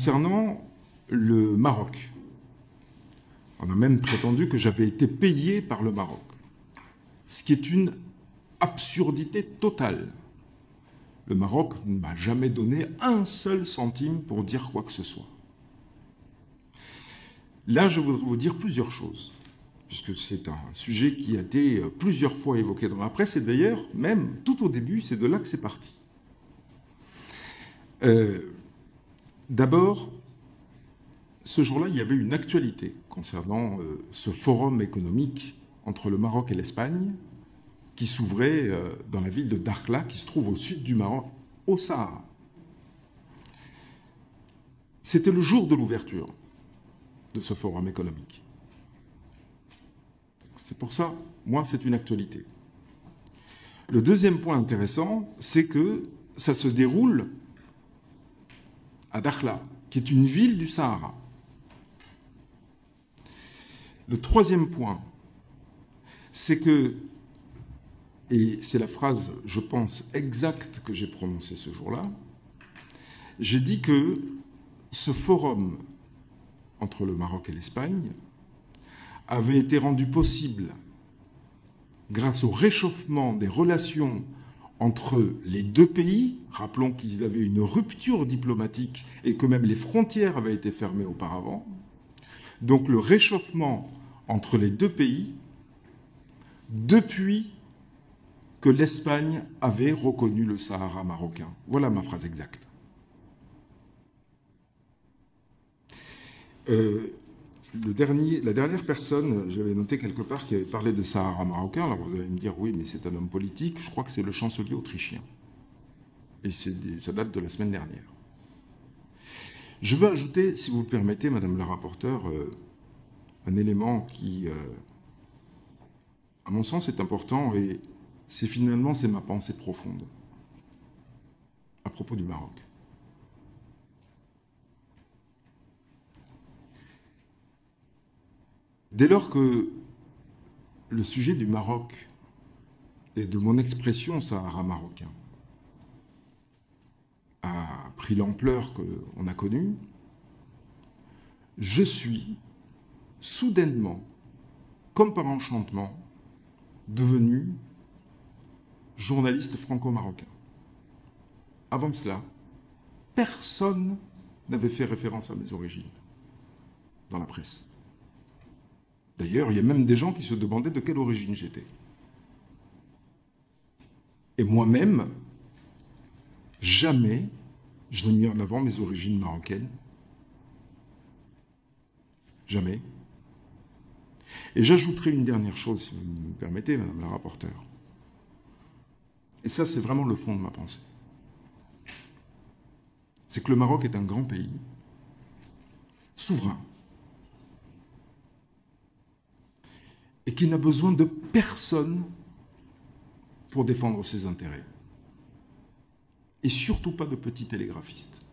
Concernant le Maroc, on a même prétendu que j'avais été payé par le Maroc, ce qui est une absurdité totale. Le Maroc ne m'a jamais donné un seul centime pour dire quoi que ce soit. Là, je voudrais vous dire plusieurs choses, puisque c'est un sujet qui a été plusieurs fois évoqué dans la presse, et d'ailleurs, même tout au début, c'est de là que c'est parti. D'abord, ce jour-là, il y avait une actualité concernant ce forum économique entre le Maroc et l'Espagne, qui s'ouvrait dans la ville de Dakhla, qui se trouve au sud du Maroc, au Sahara. C'était le jour de l'ouverture de ce forum économique. C'est pour ça, moi, c'est une actualité. Le deuxième point intéressant, c'est que ça se déroule à Dakhla, qui est une ville du Sahara. Le troisième point, c'est que, et c'est la phrase, je pense, exacte que j'ai prononcée ce jour-là, j'ai dit que ce forum entre le Maroc et l'Espagne avait été rendu possible grâce au réchauffement des relations entre les deux pays. Rappelons qu'ils avaient une rupture diplomatique et que même les frontières avaient été fermées auparavant. Donc le réchauffement entre les deux pays depuis que l'Espagne avait reconnu le Sahara marocain. Voilà ma phrase exacte. La dernière personne, j'avais noté quelque part, qui avait parlé de Sahara marocain, alors vous allez me dire, oui, mais c'est un homme politique, je crois que c'est le chancelier autrichien. Et ça date de la semaine dernière. Je veux ajouter, si vous le permettez, Madame la rapporteure, un élément qui, à mon sens, est important, et c'est ma pensée profonde à propos du Maroc. Dès lors que le sujet du Maroc et de mon expression Sahara marocain a pris l'ampleur qu'on a connue, je suis soudainement, comme par enchantement, devenu journaliste franco-marocain. Avant cela, personne n'avait fait référence à mes origines dans la presse. D'ailleurs, il y a même des gens qui se demandaient de quelle origine j'étais. Et moi-même, jamais je n'ai mis en avant mes origines marocaines. Jamais. Et j'ajouterai une dernière chose, si vous me permettez, Madame la rapporteure. Et ça, c'est vraiment le fond de ma pensée. C'est que le Maroc est un grand pays, souverain, et qui n'a besoin de personne pour défendre ses intérêts. Et surtout pas de petits télégraphistes.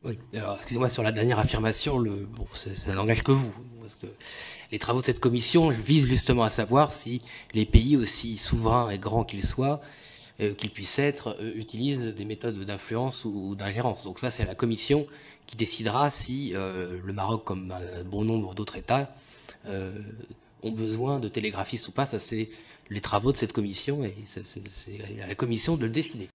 Oui, alors excusez-moi, sur la dernière affirmation, bon, ça n'engage que vous, parce que les travaux de cette commission visent justement à savoir si les pays, aussi souverains et grands qu'ils soient, qu'ils puissent être, utilisent des méthodes d'influence ou d'ingérence. Donc ça, c'est la commission qui décidera si le Maroc, comme un bon nombre d'autres États, ont besoin de télégraphistes ou pas. Ça, c'est les travaux de cette commission, et c'est à la commission de le décider.